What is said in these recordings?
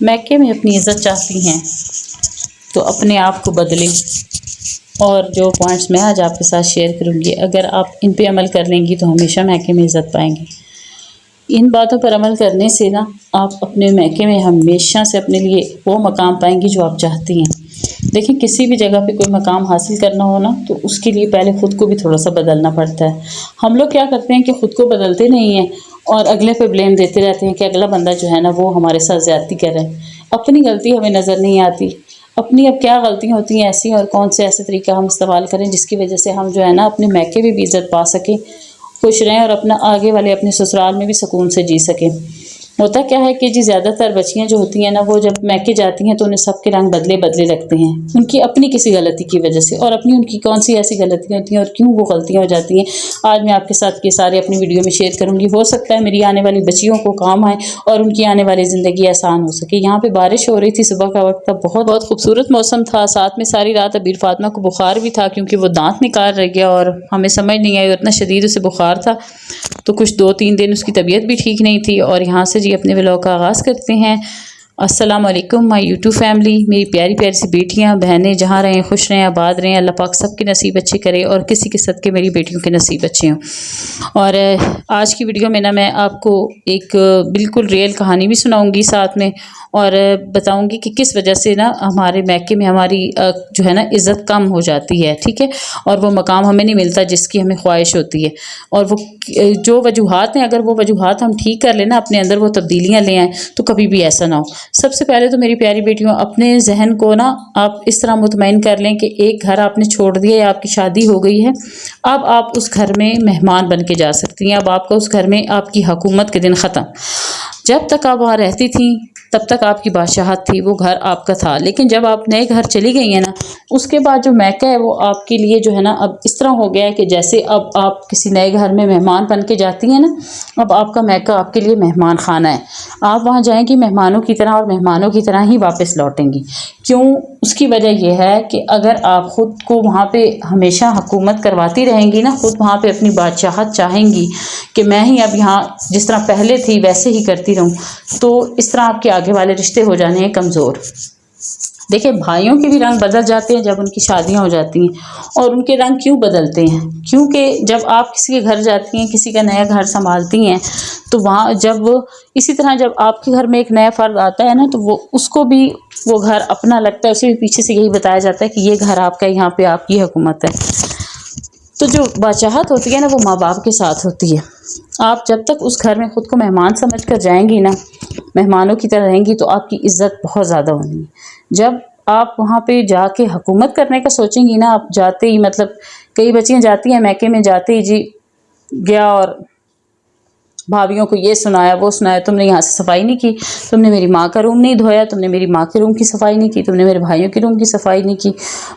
میکے میں اپنی عزت چاہتی ہیں تو اپنے آپ کو بدلیں، اور جو پوائنٹس میں آج آپ کے ساتھ شیئر کروں گی، اگر آپ ان پہ عمل کر لیں گی تو ہمیشہ میکے میں عزت پائیں گی۔ ان باتوں پر عمل کرنے سے نا آپ اپنے میکے میں ہمیشہ سے اپنے لیے وہ مقام پائیں گی جو آپ چاہتی ہیں۔ دیکھیں، کسی بھی جگہ پہ کوئی مقام حاصل کرنا ہو نا تو اس کے لیے پہلے خود کو بھی تھوڑا سا بدلنا پڑتا ہے۔ ہم لوگ کیا کرتے ہیں کہ خود کو بدلتے نہیں ہیں اور اگلے پہ بلیم دیتے رہتے ہیں کہ اگلا بندہ جو ہے نا وہ ہمارے ساتھ زیادتی کر رہا ہے، اپنی غلطی ہمیں نظر نہیں آتی۔ اپنی اب کیا غلطیاں ہوتی ہیں ایسی، اور کون سے ایسے طریقہ ہم استعمال کریں جس کی وجہ سے ہم جو ہے نا اپنے میکے میں بھی عزت پا سکیں، خوش رہیں، اور اپنا آگے والے اپنے سسرال میں بھی سکون سے جی سکیں۔ ہوتا کیا ہے کہ جی زیادہ تر بچیاں جو ہوتی ہیں نا وہ جب میکے جاتی ہیں تو انہیں سب کے رنگ بدلے بدلے لگتے ہیں، ان کی اپنی کسی غلطی کی وجہ سے، اور اپنی ان کی کون سی ایسی غلطیاں ہوتی ہیں اور کیوں وہ غلطیاں ہو جاتی ہیں، آج میں آپ کے ساتھ یہ سارے اپنی ویڈیو میں شیئر کروں گی۔ ہو سکتا ہے میری آنے والی بچیوں کو کام آئے اور ان کی آنے والی زندگی آسان ہو سکے۔ یہاں پہ بارش ہو رہی تھی، صبح کا وقت تھا، بہت خوبصورت موسم تھا، ساتھ میں ساری رات ابیر فاطمہ کو بخار بھی تھا کیونکہ وہ دانت نکال رہ گیا اور ہمیں سمجھ نہیں آئی، اتنا شدید اسے بخار تھا تو کچھ 2-3 دن اس کی طبیعت بھی ٹھیک نہیں تھی۔ اور یہاں سے جی اپنے ولاگ کا آغاز کرتے ہیں۔ السلام علیکم مائی یوٹیوب فیملی، میری پیاری پیاری سی بیٹیاں بہنیں، جہاں رہیں خوش رہیں، آباد رہیں، اللہ پاک سب کے نصیب اچھے کرے، اور کسی کے صدقے میری بیٹیوں کے نصیب اچھے ہوں۔ اور آج کی ویڈیو میں نا میں آپ کو ایک بالکل ریئل کہانی بھی سناؤں گی ساتھ میں، اور بتاؤں گی کہ کس وجہ سے نا ہمارے میکے میں ہماری جو ہے نا عزت کم ہو جاتی ہے، ٹھیک ہے، اور وہ مقام ہمیں نہیں ملتا جس کی ہمیں خواہش ہوتی ہے۔ اور وہ جو وجوہات ہیں، اگر وہ وجوہات ہم ٹھیک کر لینا، اپنے اندر وہ تبدیلیاں لے آئیں تو کبھی بھی ایسا نہ ہو۔ سب سے پہلے تو میری پیاری بیٹیوں، اپنے ذہن کو نا آپ اس طرح مطمئن کر لیں کہ ایک گھر آپ نے چھوڑ دیا یا آپ کی شادی ہو گئی ہے، اب آپ اس گھر میں مہمان بن کے جا سکتی ہیں، اب آپ کا اس گھر میں آپ کی حکومت کے دن ختم۔ جب تک آپ وہاں رہتی تھیں تب تک آپ کی بادشاہت تھی، وہ گھر آپ کا تھا، لیکن جب آپ نئے گھر چلی گئی ہیں نا، اس کے بعد جو میکہ ہے وہ آپ کے لیے جو ہے نا اب اس طرح ہو گیا ہے کہ جیسے اب آپ کسی نئے گھر میں مہمان بن کے جاتی ہیں نا، اب آپ کا میکہ آپ کے لیے مہمان خانہ ہے۔ آپ وہاں جائیں گی مہمانوں کی طرح، اور مہمانوں کی طرح ہی واپس لوٹیں گی۔ کیوں؟ اس کی وجہ یہ ہے کہ اگر آپ خود کو وہاں پہ ہمیشہ حکومت کرواتی رہیں گی نا، خود وہاں پہ اپنی بادشاہت چاہیں گی کہ میں ہی اب یہاں جس طرح پہلے تھی ویسے ہی کرتی رہوں، تو اس طرح آپ کے آگے والے رشتے ہو جانے ہیں کمزور۔ دیکھیں، بھائیوں کے بھی رنگ بدل جاتے ہیں جب ان کی شادیاں ہو جاتی ہیں، اور ان کے رنگ کیوں بدلتے ہیں؟ کیونکہ جب آپ کسی کے گھر جاتی ہیں، کسی کا نیا گھر سنبھالتی ہیں، تو وہاں جب اسی طرح جب آپ کے گھر میں ایک نیا فرد آتا ہے نا تو وہ اس کو بھی وہ گھر اپنا لگتا ہے، اسے بھی پیچھے سے یہی بتایا جاتا ہے کہ یہ گھر آپ کا، یہاں پہ آپ کی حکومت ہے۔ تو جو بادشاہت ہوتی ہے نا وہ ماں باپ کے ساتھ ہوتی ہے۔ آپ جب تک اس گھر میں خود کو مہمان سمجھ کر جائیں گی نا، مہمانوں کی طرح رہیں گی، تو آپ کی عزت بہت زیادہ ہونی ہے۔ جب آپ وہاں پہ جا کے حکومت کرنے کا سوچیں گی نا، آپ جاتے ہی مطلب کئی بچیاں جاتی ہیں میکے میں، جاتے ہی جی گیا اور بھابھیوں کو یہ سنایا وہ سنایا، تم نے یہاں سے صفائی نہیں کی، تم نے میری ماں کا روم نہیں دھویا، تم نے میری ماں کے روم کی صفائی نہیں کی، تم نے میرے بھائیوں کے روم کی صفائی نہیں کی،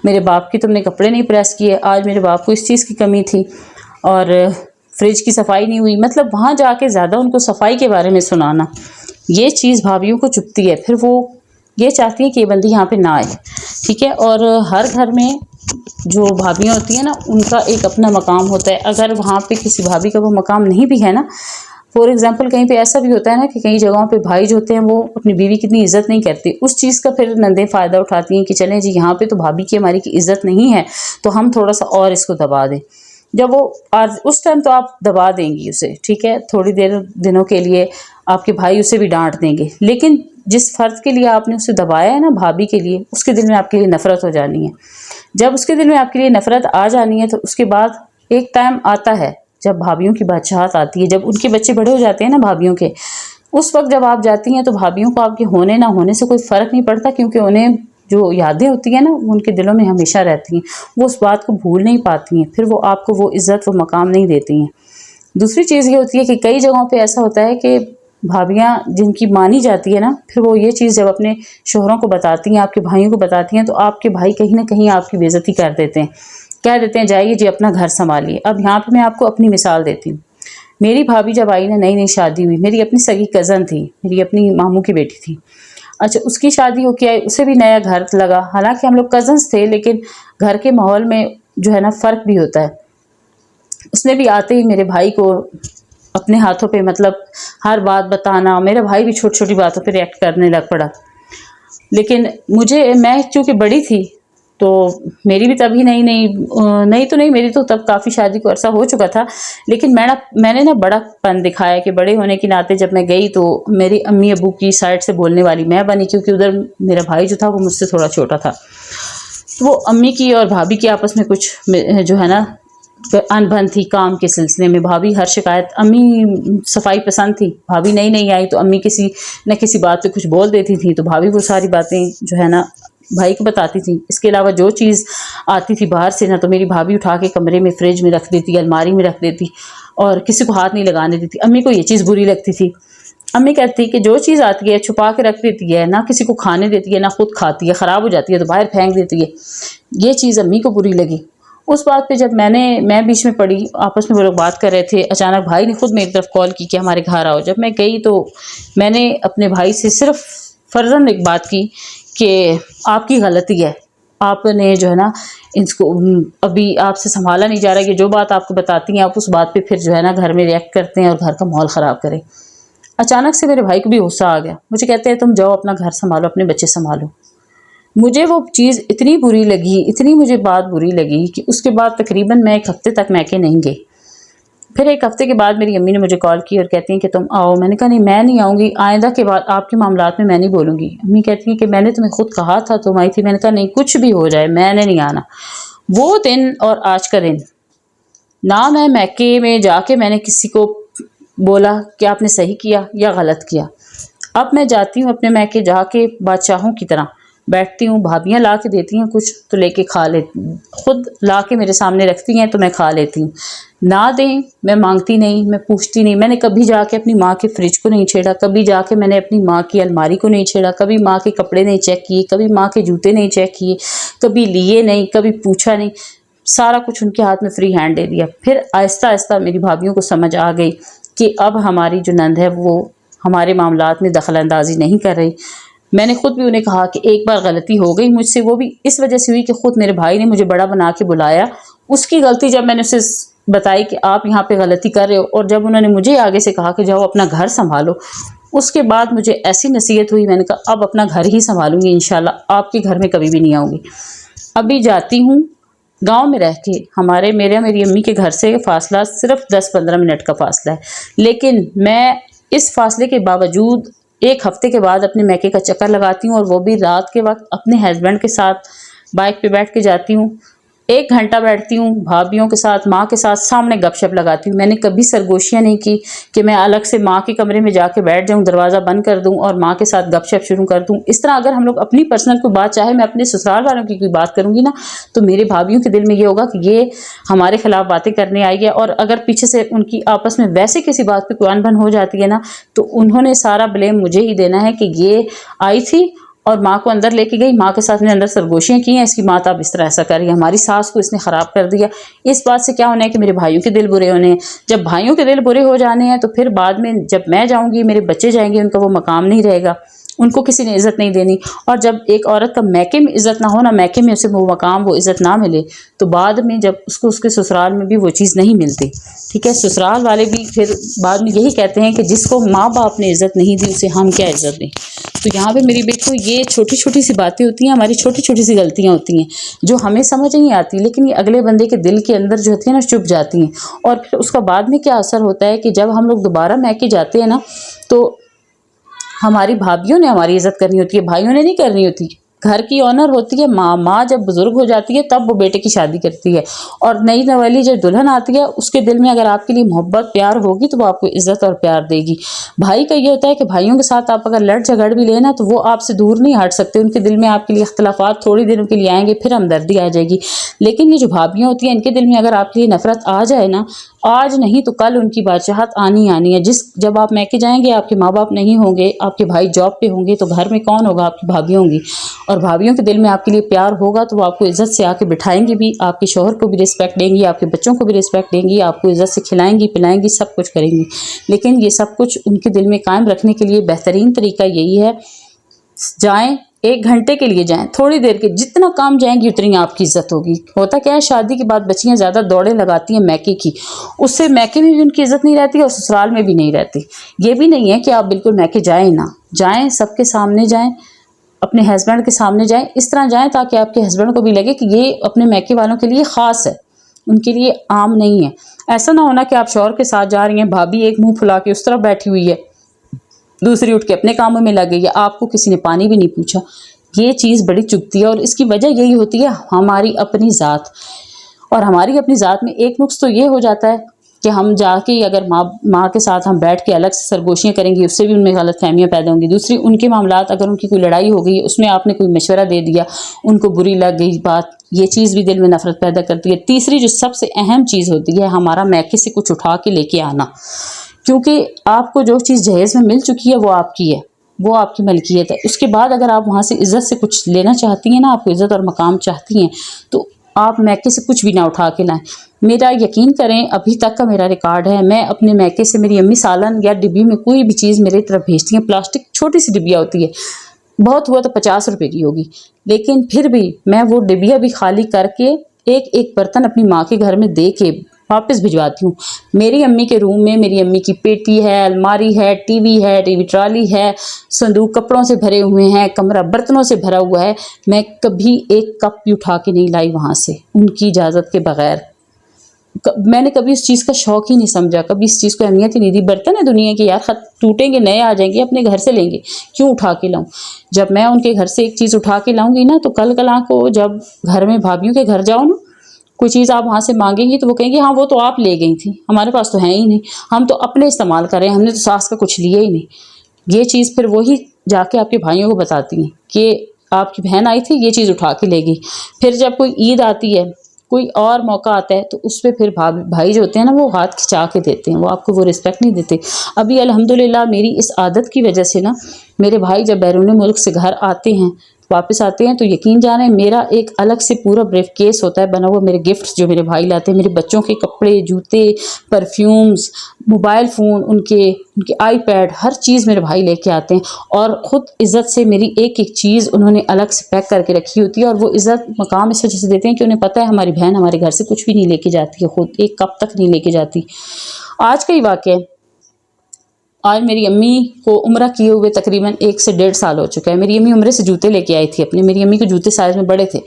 میرے باپ کی تم نے کپڑے نہیں پریس کیے، آج میرے باپ کو اس چیز کی کمی تھی، اور فریج کی صفائی نہیں ہوئی۔ مطلب وہاں جا کے زیادہ ان کو صفائی کے بارے میں سنانا، یہ چیز بھابھیوں کو چبھتی ہے، پھر وہ یہ چاہتی ہیں کہ یہ بندی یہاں پہ نہ آئے، ٹھیک ہے۔ اور ہر گھر میں جو بھابھیاں ہوتی ہیں نا ان کا ایک اپنا مقام ہوتا ہے، اگر وہاں پہ کسی بھابھی کا وہ مقام نہیں بھی ہے نا، فور ایگزامپل کہیں پہ ایسا بھی ہوتا ہے نا کہ کئی جگہوں پہ بھائی جو ہوتے ہیں وہ اپنی بیوی کی اتنی عزت نہیں کرتے، اس چیز کا پھر نندیں فائدہ اٹھاتی ہیں کہ چلیں جی یہاں پہ تو بھابھی کی ہماری کی عزت نہیں ہے تو ہم تھوڑا سا اور اس کو دبا دیں۔ جب وہ اس ٹائم تو آپ دبا دیں گی اسے، ٹھیک ہے، تھوڑی دیر دنوں کے لیے آپ کے بھائی اسے بھی ڈانٹ دیں گے، لیکن جس فرد کے لیے آپ نے اسے دبایا ہے نا، بھابھی کے لیے، اس کے دل میں آپ کے لیے نفرت ہو جانی ہے۔ جب اس کے دل میں آپ کے لیے نفرت آ جانی ہے تو اس کے بعد ایک ٹائم آتا ہے جب بھابھیوں کی بادشاہت آتی ہے، جب ان کے بچے بڑے ہو جاتے ہیں نا بھابھیوں کے، اس وقت جب آپ جاتی ہیں تو بھابھیوں کو آپ کے ہونے نہ ہونے سے کوئی فرق نہیں پڑتا، کیونکہ انہیں جو یادیں ہوتی ہیں نا وہ ان کے دلوں میں ہمیشہ رہتی ہیں، وہ اس بات کو بھول نہیں پاتی ہیں، پھر وہ آپ کو وہ عزت و مقام نہیں دیتی ہیں۔ دوسری چیز یہ ہوتی ہے کہ کئی جگہوں پہ ایسا ہوتا ہے کہ بھابیاں جن کی مانی جاتی ہے نا، پھر وہ یہ چیز جب اپنے شوہروں کو بتاتی ہیں، آپ کے بھائیوں کو بتاتی ہیں، تو آپ کے بھائی کہیں نہ کہیں آپ کی بے عزتی کر دیتے ہیں، کہہ دیتے ہیں جائیے جی اپنا گھر سنبھالیے۔ اب یہاں پہ میں آپ کو اپنی مثال دیتی ہوں۔ میری بھابھی جب آئی نا، نئی نئی شادی ہوئی، میری اپنی سگی کزن تھی، میری اپنی ماموں کی بیٹی تھی، اچھا اس کی شادی ہو کے آئی، اسے بھی نیا گھر لگا، حالانکہ ہم لوگ کزنس تھے لیکن گھر کے ماحول میں جو ہے نا فرق بھی ہوتا ہے۔ اس نے بھی آتے ہی میرے بھائی کو اپنے ہاتھوں پہ مطلب ہر بات بتانا، میرا بھائی بھی چھوٹی چھوٹی باتوں پہ ریئیکٹ کرنے لگ پڑا۔ لیکن میں چونکہ بڑی تھی تو میری بھی تبھی نہیں میری تو تب کافی شادی کو عرصہ ہو چکا تھا، لیکن میں نے نا بڑا پن دکھایا کہ بڑے ہونے کے ناطے جب میں گئی تو میری امی ابو کی سائڈ سے بولنے والی میں بنی، کیونکہ ادھر میرا بھائی جو تھا وہ مجھ سے تھوڑا چھوٹا تھا، تو وہ امی کی اور بھابھی کی آپس میں کچھ جو ہے نا انبن تھی کام کے سلسلے میں۔ بھابھی ہر شکایت، امی صفائی پسند تھی، بھابھی نئی آئی تو امی کسی نہ کسی بات پہ کچھ بول دیتی تھی، تو بھابھی وہ ساری باتیں جو ہے نا بھائی کو بتاتی تھی۔ اس کے علاوہ جو چیز آتی تھی باہر سے نا تو میری بھابھی اٹھا کے کمرے میں فریج میں رکھ دیتی، الماری میں رکھ دیتی اور کسی کو ہاتھ نہیں لگانے دیتی۔ امی کو یہ چیز بری لگتی تھی۔ امی کہتی کہ جو چیز آتی ہے چھپا کے رکھ دیتی ہے، نہ کسی کو کھانے دیتی ہے نہ خود کھاتی ہے، خراب ہو جاتی ہے تو باہر پھینک دیتی ہے۔ یہ چیز امی کو بری لگی۔ اس بات پہ جب میں بیچ میں پڑی، آپس میں وہ لوگ بات کر رہے تھے، اچانک بھائی نے خود میری طرف کال کی کہ ہمارے گھر آؤ۔ جب میں گئی تو میں نے اپنے بھائی سے صرف فرضاً ایک بات کی کہ آپ کی غلطی ہے، آپ نے جو ہے نا اس کو ابھی آپ سے سنبھالا نہیں جا رہا، کہ جو بات آپ کو بتاتی ہیں آپ اس بات پہ پھر جو ہے نا گھر میں ریئیکٹ کرتے ہیں اور گھر کا ماحول خراب کریں۔ اچانک سے میرے بھائی کو بھی غصہ آ گیا، مجھے کہتے ہیں تم جاؤ اپنا گھر سنبھالو، اپنے بچے سنبھالو۔ مجھے وہ چیز اتنی بری لگی، اتنی مجھے بات بری لگی کہ اس کے بعد تقریباً میں 1 ہفتے تک میکے نہیں گئی۔ پھر 1 ہفتے کے بعد میری امی نے مجھے کال کی اور کہتی ہیں کہ تم آؤ۔ میں نے کہا نہیں میں نہیں آؤں گی، آئندہ کے بعد آپ کے معاملات میں نہیں بولوں گی۔ امی کہتی ہیں کہ میں نے تمہیں خود کہا تھا تم آئی تھی۔ میں نے کہا نہیں، کچھ بھی ہو جائے میں نے نہیں آنا۔ وہ دن اور آج کا دن، نہ میں میکے میں جا کے میں نے کسی کو بولا کہ آپ نے صحیح کیا یا غلط کیا۔ اب میں جاتی ہوں اپنے میکے، جا کے بادشاہوں کی طرح بیٹھتی ہوں، بھابیاں لا کے دیتی ہیں کچھ تو لے کے کھا لیتی ہوں، خود لا کے میرے سامنے رکھتی ہیں تو میں کھا لیتی ہوں، نہ دیں میں مانگتی نہیں، میں پوچھتی نہیں۔ میں نے کبھی جا کے اپنی ماں کے فریج کو نہیں چھیڑا، کبھی جا کے میں نے اپنی ماں کی الماری کو نہیں چھیڑا، کبھی ماں کے کپڑے نہیں چیک کیے، کبھی ماں کے جوتے نہیں چیک کیے، کبھی لیے نہیں، کبھی پوچھا نہیں، سارا کچھ ان کے ہاتھ میں فری ہینڈ دے دیا۔ پھر آہستہ آہستہ میری بھابھیوں کو سمجھ آ گئی کہ اب ہماری جو نند ہے وہ ہمارے معاملات میں دخل اندازی نہیں کر رہی۔ میں نے خود بھی انہیں کہا کہ ایک بار غلطی ہو گئی مجھ سے، وہ بھی اس وجہ سے ہوئی کہ خود میرے بھائی نے مجھے بڑا بنا کے بلایا، اس کی غلطی جب میں نے اسے بتائی کہ آپ یہاں پہ غلطی کر رہے ہو، اور جب انہوں نے مجھے آگے سے کہا کہ جاؤ اپنا گھر سنبھالو، اس کے بعد مجھے ایسی نصیحت ہوئی، میں نے کہا اب اپنا گھر ہی سنبھالوں گی انشاءاللہ، آپ کے گھر میں کبھی بھی نہیں آؤں گی۔ ابھی جاتی ہوں گاؤں میں رہ کے، میری امی کے گھر سے فاصلہ صرف 10-15 منٹ کا فاصلہ ہے، لیکن میں اس فاصلے کے باوجود 1 ہفتے کے بعد اپنے میکے کا چکر لگاتی ہوں، اور وہ بھی رات کے وقت اپنے ہسبینڈ کے ساتھ بائک پہ بیٹھ کے جاتی ہوں۔ 1 گھنٹہ بیٹھتی ہوں، بھابھیوں کے ساتھ، ماں کے ساتھ سامنے گپ شپ لگاتی ہوں۔ میں نے کبھی سرگوشیاں نہیں کی کہ میں الگ سے ماں کے کمرے میں جا کے بیٹھ جاؤں، دروازہ بند کر دوں اور ماں کے ساتھ گپ شپ شروع کر دوں۔ اس طرح اگر ہم لوگ اپنی پرسنل کوئی بات، چاہے میں اپنے سسرال والوں کی کوئی بات کروں گی نا، تو میرے بھابھیوں کے دل میں یہ ہوگا کہ یہ ہمارے خلاف باتیں کرنے آئی ہے، اور اگر پیچھے سے ان کی آپس میں ویسے کسی بات پہ کوئی انبن ہو جاتی ہے نا، تو انہوں نے سارا بلیم مجھے ہی دینا ہے کہ یہ آئی تھی اور ماں کو اندر لے کے گئی، ماں کے ساتھ نے اندر سرگوشیاں کی ہیں، اس کی ماں اب اس طرح ایسا کر رہی ہے، ہماری ساس کو اس نے خراب کر دیا۔ اس بات سے کیا ہونا ہے کہ میرے بھائیوں کے دل برے ہونے ہیں۔ جب بھائیوں کے دل برے ہو جانے ہیں تو پھر بعد میں جب میں جاؤں گی، میرے بچے جائیں گے، ان کا وہ مقام نہیں رہے گا، ان کو کسی نے عزت نہیں دینی۔ اور جب ایک عورت کا میکے میں عزت نہ ہو نا، میکے میں اسے وہ مقام، وہ عزت نہ ملے، تو بعد میں جب اس کو اس کے سسرال میں بھی وہ چیز نہیں ملتی، ٹھیک ہے۔ سسرال والے بھی پھر بعد میں یہی کہتے ہیں کہ جس کو ماں باپ نے عزت نہیں دی اسے ہم کیا عزت دیں۔ تو یہاں پہ میری بیٹی، یہ چھوٹی چھوٹی سی باتیں ہوتی ہیں، ہماری چھوٹی چھوٹی سی غلطیاں ہوتی ہیں جو ہمیں سمجھ نہیں آتی، لیکن یہ اگلے بندے کے دل کے اندر جو ہوتی ہیں نا چپ جاتی ہیں، اور پھر اس کا بعد میں کیا اثر ہوتا ہے کہ جب ہم لوگ دوبارہ میکے جاتے ہیں نا، تو ہماری بھابھیوں نے ہماری عزت کرنی ہوتی ہے، بھائیوں نے نہیں کرنی ہوتی۔ گھر کی آنر ہوتی ہے ماں۔ ماں جب بزرگ ہو جاتی ہے تب وہ بیٹے کی شادی کرتی ہے، اور نئی نوالی جب دلہن آتی ہے اس کے دل میں اگر آپ کے لیے محبت پیار ہوگی تو وہ آپ کو عزت اور پیار دے گی۔ بھائی کا یہ ہوتا ہے کہ بھائیوں کے ساتھ آپ اگر لڑ جھگڑ بھی لیں نا تو وہ آپ سے دور نہیں ہٹ سکتے، ان کے دل میں آپ کے لیے اختلافات تھوڑی دنوں کے لیے آئیں گے، پھر ہمدردی آ جائے گی۔ لیکن یہ جو بھابھیاں ہوتی ہیں ان کے دل میں اگر آپ کے لیے نفرت آ جائے نا، آج نہیں تو کل ان کی بادشاہت آنی آنی ہے۔ جب آپ میکے جائیں گے، آپ کے ماں باپ نہیں ہوں گے، آپ کے بھائی جاب پہ ہوں گے، تو گھر میں کون ہوگا؟ آپ کی بھابھی ہوں گی، اور بھابھیوں کے دل میں آپ کے لیے پیار ہوگا تو وہ آپ کو عزت سے آ کے بٹھائیں گی بھی، آپ کے شوہر کو بھی رسپیکٹ دیں گی، آپ کے بچوں کو بھی رسپیکٹ دیں گی، آپ کو عزت سے کھلائیں گی پلائیں گی، سب کچھ کریں گی۔ لیکن یہ سب کچھ ان کے دل میں قائم رکھنے کے لیے بہترین طریقہ یہی ہے، جائیں 1 گھنٹے کے لیے جائیں، تھوڑی دیر کے، جتنا کام جائیں گی اتنی آپ کی عزت ہوگی۔ ہوتا کیا ہے، شادی کے بعد بچیاں زیادہ دوڑیں لگاتی ہیں میکے کی، اس سے میکے میں بھی ان کی عزت نہیں رہتی اور سسرال میں بھی نہیں رہتی۔ یہ بھی نہیں ہے کہ آپ بالکل میکے جائیں نہ جائیں، سب کے سامنے جائیں، اپنے ہسبینڈ کے سامنے جائیں، اس طرح جائیں تاکہ آپ کے ہسبینڈ کو بھی لگے کہ یہ اپنے میکے والوں کے لیے خاص ہے، ان کے لیے عام نہیں ہے۔ ایسا نہ ہونا کہ آپ شوہر کے ساتھ جا رہی ہیں، بھابھی ایک منہ پھلا کے اس طرف بیٹھی ہوئی ہے، دوسری اٹھ کے اپنے کاموں میں لگ گئی ہے، آپ کو کسی نے پانی بھی نہیں پوچھا۔ یہ چیز بڑی چبھتی ہے، اور اس کی وجہ یہی ہوتی ہے ہماری اپنی ذات۔ اور ہماری اپنی ذات میں ایک نقص تو یہ ہو جاتا ہے کہ ہم جا کے اگر ماں کے ساتھ ہم بیٹھ کے الگ سے سرگوشیاں کریں گے، اس سے بھی ان میں غلط فہمیاں پیدا ہوں گی۔ دوسری، ان کے معاملات، اگر ان کی کوئی لڑائی ہو گئی، اس میں آپ نے کوئی مشورہ دے دیا، ان کو بری لگ گئی بات، یہ چیز بھی دل میں نفرت پیدا کرتی ہے۔ تیسری جو سب سے اہم چیز ہوتی ہے، ہمارا میکے سے کچھ اٹھا کے لے کے آنا، کیونکہ آپ کو جو چیز جہیز میں مل چکی ہے وہ آپ کی ہے، وہ آپ کی ملکیت ہے۔ اس کے بعد اگر آپ وہاں سے عزت سے کچھ لینا چاہتی ہیں نا، آپ کو عزت اور مقام چاہتی ہیں، تو آپ میکے سے کچھ بھی نہ اٹھا کے لائیں۔ میرا یقین کریں، ابھی تک کا میرا ریکارڈ ہے، میں اپنے میکے سے، میری امی سالن یا ڈبی میں کوئی بھی چیز میرے طرف بھیجتی ہیں، پلاسٹک چھوٹی سی ڈبیا ہوتی ہے، بہت ہوا تو 50 روپے کی ہوگی، لیکن پھر بھی میں وہ ڈبیا بھی خالی کر کے ایک ایک برتن اپنی ماں کے گھر میں دے کے واپس بھجواتی ہوں۔ میری امی کے روم میں میری امی کی پیٹی ہے، الماری ہے، ٹی وی ٹرالی ہے، صندوق کپڑوں سے بھرے ہوئے ہیں، کمرہ برتنوں سے بھرا ہوا ہے۔ میں کبھی ایک کپ بھی اٹھا کے نہیں لائی وہاں سے ان کی اجازت کے بغیر۔ میں نے کبھی اس چیز کا شوق ہی نہیں سمجھا، کبھی اس چیز کو اہمیت ہی نہیں دی۔ برتن ہے دنیا کے، یار خط ٹوٹیں گے، نئے آ جائیں گے، اپنے گھر سے لیں گے، کیوں اٹھا کے لاؤں؟ جب میں ان کے گھر سے ایک چیز اٹھا کے لاؤں گی نا، تو کل کل کو جب گھر میں بھابھیوں کے گھر جاؤ نا، کوئی چیز آپ وہاں سے مانگیں گی تو وہ کہیں گے ہاں وہ تو آپ لے گئی تھی، ہمارے پاس تو ہے ہی نہیں، ہم تو اپنے استعمال کر رہے ہیں، ہم نے تو ساس کا کچھ لیا ہی نہیں۔ یہ چیز پھر وہی جا کے آپ کے بھائیوں کو بتاتی ہیں کہ آپ کی بہن آئی تھی، یہ چیز اٹھا کے لے گئی۔ پھر جب کوئی عید آتی ہے، کوئی اور موقع آتا ہے، تو اس پہ پھر بھائی جو ہوتے ہیں نا، وہ ہاتھ کھچا کے دیتے ہیں، وہ آپ کو وہ رسپیکٹ نہیں دیتے۔ ابھی الحمدللہ میری اس عادت کی وجہ سے نا، میرے بھائی جب بیرون ملک سے گھر آتے ہیں، واپس آتے ہیں، تو یقین جانیں میرا ایک الگ سے پورا بریف کیس ہوتا ہے بنا ہوا، میرے گفٹس جو میرے بھائی لاتے ہیں، میرے بچوں کے کپڑے، جوتے، پرفیومز، موبائل فون، ان کے آئی پیڈ، ہر چیز میرے بھائی لے کے آتے ہیں، اور خود عزت سے میری ایک ایک چیز انہوں نے الگ سے پیک کر کے رکھی ہوتی ہے، اور وہ عزت مقام اس وجہ سے دیتے ہیں کہ انہیں پتہ ہے ہماری بہن ہمارے گھر سے کچھ بھی نہیں لے کے جاتی ہے، خود ایک کپ تک نہیں لے کے جاتی۔ آج کا ہی واقعہ ہے، آج میری امی کو عمرہ کیے ہوئے تقریباً 1 سے 1.5 سال ہو چکا ہے۔ میری امی عمرے سے جوتے لے کے آئی تھی اپنے، میری امی کے جوتے سائز میں بڑے تھے،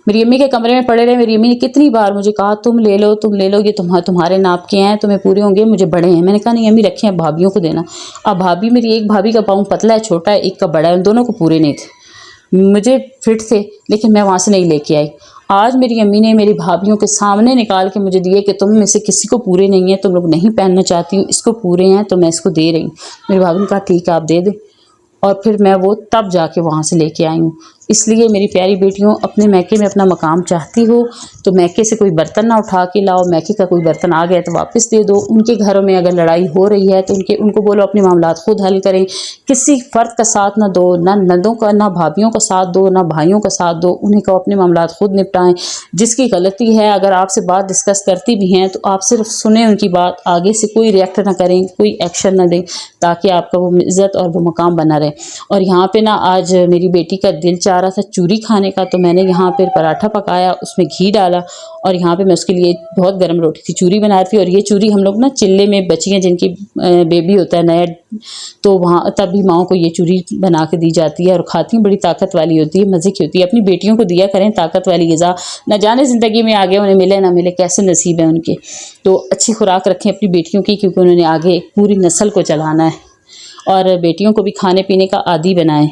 میری امی کے کمرے میں پڑے رہے۔ میری امی نے کتنی بار مجھے کہا تم لے لو، یہ تمہارے ناپ کے ہیں، تمہیں پورے ہوں گے، مجھے بڑے ہیں۔ میں نے کہا نہیں امی رکھیں، اب بھابھیوں کو دینا۔ اب بھابھی میری، ایک بھابھی کا پاؤں پتلا ہے، چھوٹا ہے، ایک کا بڑا ہے، ان دونوں کو پورے نہیں تھے، مجھے فٹ تھے، لیکن میں وہاں سے نہیں لے کے آئی۔ آج میری امی نے میری بھابھیوں کے سامنے نکال کے مجھے دیے کہ تم میں سے کسی کو پورے نہیں ہیں، تم لوگ نہیں پہننا چاہتی ہو، اس کو پورے ہیں تو میں اس کو دے رہی ہوں۔ میری بھابھی نے کہا ٹھیک ہے آپ دے دیں، اور پھر میں وہ تب جا کے وہاں سے لے کے آئی ہوں۔ اس لیے میری پیاری بیٹیوں، اپنے میکے میں اپنا مقام چاہتی ہو تو میکے سے کوئی برتن نہ اٹھا کے لاؤ، میکے کا کوئی برتن آ گیا تو واپس دے دو۔ ان کے گھروں میں اگر لڑائی ہو رہی ہے تو ان کو بولو اپنے معاملات خود حل کریں، کسی فرد کا ساتھ نہ دو، نہ نندوں کا، نہ بھابھیوں کا ساتھ دو، نہ بھائیوں کا ساتھ دو، انہیں کہو اپنے معاملات خود نپٹائیں۔ جس کی غلطی ہے، اگر آپ سے بات ڈسکس کرتی بھی ہیں تو آپ صرف سنیں ان کی بات، آگے سے کوئی ریئیکٹ نہ کریں، کوئی ایکشن نہ دیں، تاکہ آپ کا وہ عزت اور وہ مقام بنا رہے۔ اور یہاں پہ نا آج میری بیٹی کا دل چاہ رہا تھا چوری کھانے کا، تو میں نے یہاں پہ پراٹھا پکایا، اس میں گھی ڈالا، اور یہاں پہ میں اس کے لیے بہت گرم روٹی تھی، چوری بنا رہی تھی۔ اور یہ چوری ہم لوگ نا چلے میں بچیاں جن کی بیبی ہوتا ہے نیا، تو وہاں تب بھی ماؤں کو یہ چوری بنا کے دی جاتی ہے، اور کھاتی ہیں، بڑی طاقت والی ہوتی ہے، مزے کی ہوتی ہے۔ اپنی بیٹیوں کو دیا کریں طاقت والی غذا، نہ جانے زندگی میں آگے انہیں ملے نہ ملے، کیسے نصیب ہے ان کے۔ تو اچھی خوراک رکھیں اپنی بیٹیوں کی، کیونکہ انہوں نے آگے پوری نسل کو چلانا ہے، اور بیٹیوں کو بھی کھانے پینے کا عادی بنائیں،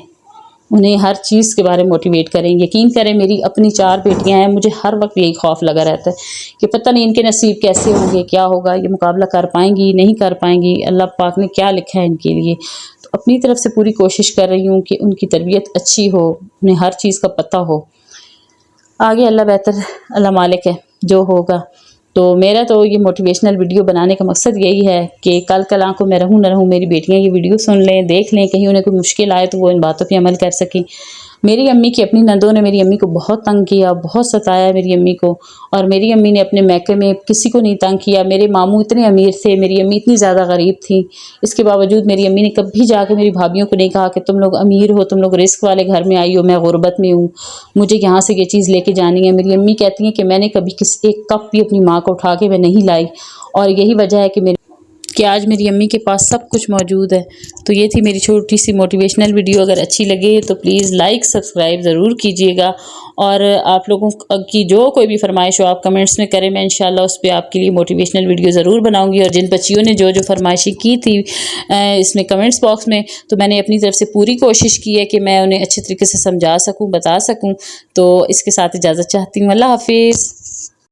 انہیں ہر چیز کے بارے میں موٹیویٹ کریں۔ یقین کریں میری اپنی 4 بیٹیاں ہیں، مجھے ہر وقت یہی خوف لگا رہتا ہے کہ پتہ نہیں ان کے نصیب کیسے ہوں گے، کیا ہوگا، یہ مقابلہ کر پائیں گی نہیں کر پائیں گی، اللہ پاک نے کیا لکھا ہے ان کے لیے۔ تو اپنی طرف سے پوری کوشش کر رہی ہوں کہ ان کی تربیت اچھی ہو، انہیں ہر چیز کا پتہ ہو، آگے اللہ بہتر، اللہ مالک ہے جو ہوگا۔ تو میرا تو یہ موٹیویشنل ویڈیو بنانے کا مقصد یہی ہے کہ کل کو میں رہوں نہ رہوں، میری بیٹیاں یہ ویڈیو سن لیں، دیکھ لیں، کہیں انہیں کوئی مشکل آئے تو وہ ان باتوں پہ عمل کر سکیں۔ میری امی کی اپنی نندوں نے میری امی کو بہت تنگ کیا، بہت ستایا میری امی کو، اور میری امی نے اپنے میکے میں کسی کو نہیں تنگ کیا۔ میرے ماموں اتنے امیر تھے، میری امی اتنی زیادہ غریب تھی، اس کے باوجود میری امی نے کبھی جا کے میری بھابھیوں کو نہیں کہا کہ تم لوگ امیر ہو، تم لوگ رزق والے گھر میں آئی ہو، میں غربت میں ہوں، مجھے یہاں سے یہ چیز لے کے جانی ہے۔ میری امی کہتی ہیں کہ میں نے کبھی ایک کپ بھی اپنی ماں کو اٹھا کے میں نہیں لائی، اور یہی وجہ ہے کہ کہ آج میری امی کے پاس سب کچھ موجود ہے۔ تو یہ تھی میری چھوٹی سی موٹیویشنل ویڈیو، اگر اچھی لگے تو پلیز لائک سبسکرائب ضرور کیجیے گا، اور آپ لوگوں کی جو کوئی بھی فرمائش ہو آپ کمنٹس میں کریں، میں انشاءاللہ اس پہ آپ کے لیے موٹیویشنل ویڈیو ضرور بناؤں گی۔ اور جن بچیوں نے جو فرمائشیں کی تھی اس میں کمنٹس باکس میں، تو میں نے اپنی طرف سے پوری کوشش کی ہے کہ میں انہیں اچھے طریقے سے سمجھا سکوں، بتا سکوں۔ تو اس کے ساتھ اجازت چاہتی ہوں، اللہ حافظ۔